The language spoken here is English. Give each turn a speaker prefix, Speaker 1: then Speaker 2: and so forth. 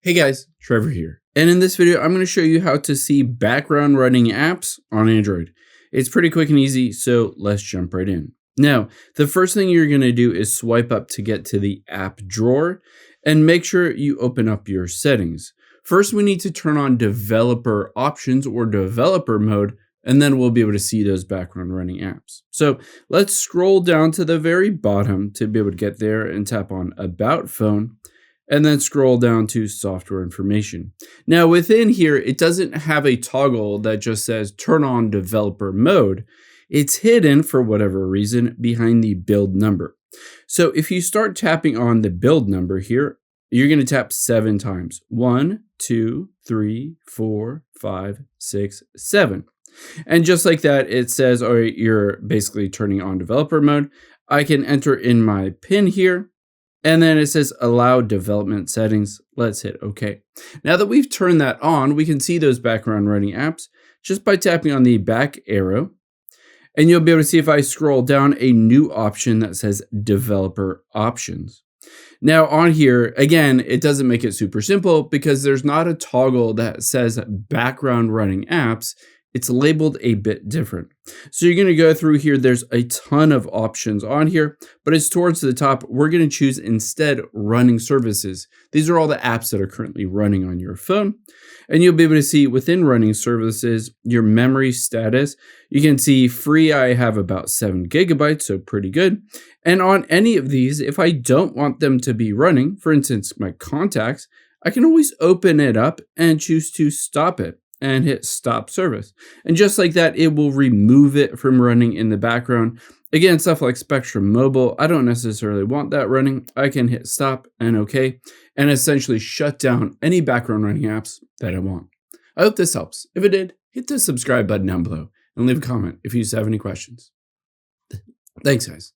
Speaker 1: Hey guys, Trevor here. And in this video, I'm going to show you how to see background running apps on Android. It's pretty quick and easy, so let's jump right in. Now, the first thing you're going to do is swipe up to get to the app drawer and make sure you open up your settings. First, we need to turn on developer options or developer mode, and then we'll be able to see those background running apps. So let's scroll down to the very bottom to be able to get there and tap on About Phone. And then scroll down to software information. Now within here, it doesn't have a toggle that just says turn on developer mode. It's hidden for whatever reason behind the build number. So if you start tapping on the build number here, you're going to tap 7 times. 1, 2, 3, 4, 5, 6, 7. And just like that, it says, all right, you're basically turning on developer mode. I can enter in my PIN here. And then it says allow development settings. Let's hit OK. Now that we've turned that on, we can see those background running apps just by tapping on the back arrow. And you'll be able to see if I scroll down a new option that says developer options. Now on here, again, it doesn't make it super simple because there's not a toggle that says background running apps. It's labeled a bit different. So you're going to go through here. There's a ton of options on here, but it's towards the top. We're going to choose instead running services. These are all the apps that are currently running on your phone. And you'll be able to see within running services, your memory status. You can see free, I have about 7 gigabytes, so pretty good. And on any of these, if I don't want them to be running, for instance, my contacts, I can always open it up and choose to stop it and hit stop service. And just like that, it will remove it from running in the background. Again, stuff like Spectrum Mobile, I don't necessarily want that running. I can hit stop and OK, and essentially shut down any background running apps that I want. I hope this helps. If it did, hit the subscribe button down below and leave a comment if you have any questions. Thanks, guys.